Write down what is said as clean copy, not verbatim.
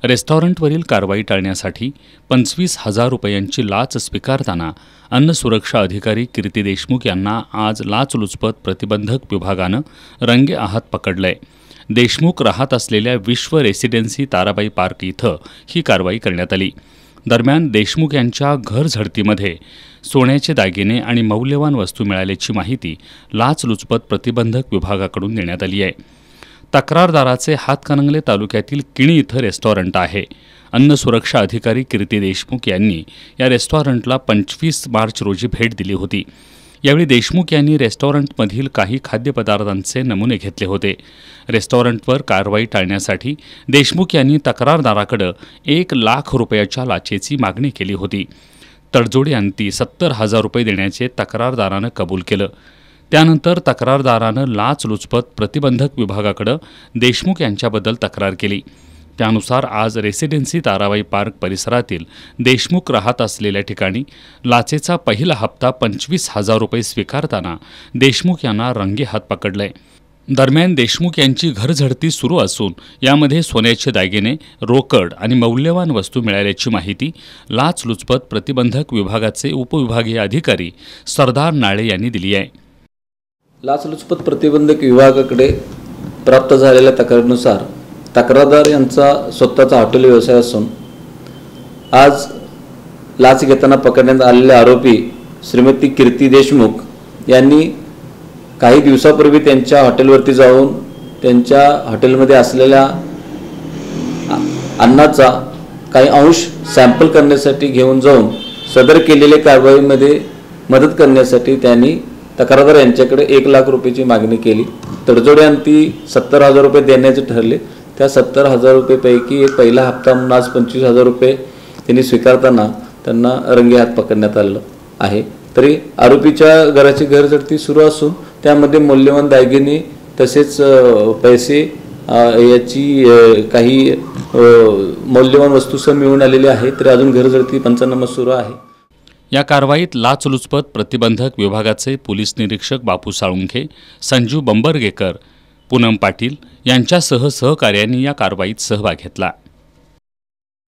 रेस्टॉरंटवरील कारवाई टाळण्यासाठी 25,000 रुपयांची लाच स्वीकारताना अन्न सुरक्षा अधिकारी कीर्ती देशमुख यांना आज लाचलुचपत प्रतिबंधक विभागानं रंगेहात पकडलंय। देशमुख राहत असलेल्या विश्व रेसिडेन्सी ताराबाई पार्क इथं ही कारवाई करण्यात आली। दरम्यान देशमुख यांच्या घर झडतीमध्ये सोन्याचे दागिने आणि मौल्यवान वस्तू मिळाल्याची माहिती लाचलुचपत प्रतिबंधक विभागाकडून देण्यात आली आहे। तक्रारदाराचे हातकणंगले तालुक्यातील किणी इथं रेस्टॉरंट आहे। अन्न सुरक्षा अधिकारी कीर्ती देशमुख यांनी या रेस्टॉरंटला 25 मार्च रोजी भेट दिली होती। यावेळी देशमुख यांनी रेस्टॉरंटमधील काही खाद्यपदार्थांचे नमुने घेतले होते। रेस्टॉरंटवर कारवाई टाळण्यासाठी देशमुख यांनी तक्रारदाराकडे 1 लाख रुपयाच्या लाचेची मागणी केली होती। तडजोडी अंती 70,000 रुपये देण्याचे तक्रारदारानं कबूल केलं। त्यानंतर तक्रारदारानं लाचलुचपत प्रतिबंधक विभागाकडे देशमुख यांच्याबद्दल तक्रार केली। त्यानुसार आज रेसिडेन्सी ताराबाई पार्क परिसरातील देशमुख राहत असलेल्या ठिकाणी लाचेचा पहिला हप्ता 25,000 रुपये स्वीकारताना देशमुख यांना रंगेहात पकडलंय। दरम्यान देशमुख यांची घरझडती सुरू असून यामध्ये सोन्याचे दागिने, रोकड आणि मौल्यवान वस्तू मिळाल्याची माहिती लाचलुचपत प्रतिबंधक विभागाचे उपविभागीय अधिकारी सरदार नाळे यांनी दिली आहे। लाचलुचपत प्रतिबंधक विभागाकडे प्राप्त झालेल्या तक्रारीनुसार तक्रारदार यांचा स्वतःचा हॉटेल व्यवसाय असून आज लाच घेताना पकडण्यात आलेले आरोपी श्रीमती कीर्ती देशमुख यांनी काही दिवसापूर्वी त्यांच्या हॉटेलवरती जाऊन त्यांच्या हॉटेलमध्ये असलेल्या अन्नाचा काही अंश सॅम्पल करण्यासाठी घेऊन जाऊन सदर केलेल्या कारवाईमध्ये मदत करण्यासाठी त्यांनी तक्रारदार यांच्याकडे 1 लाख रुपयाची मागणी केली। तडजोड्यांती 70,000 रुपये देण्याचे ठरले। त्या 70,000 रुपयेपैकी एक पहिला हप्ता म्हणून आज 25,000 रुपये त्यांनी स्वीकारताना त्यांना रंगेहात पकडण्यात आलं आहे। तरी आरोपीच्या घराची घरझडती सुरू असून त्यामध्ये मौल्यवान दागिने तसेच पैसे याची काही मौल्यवान वस्तूसह मिळून आलेले आहे। तरी अजून घरझडती पंचनामा सुरू आहे। या कारवाईत लाचलुचपत प्रतिबंधक विभागाचे पोलीस निरीक्षक बापू साळुंखे, संजीव बंबरगेकर, पूनम पाटील यांच्यासह सहकार्यांनी या कारवाईत सहभाग घेतला।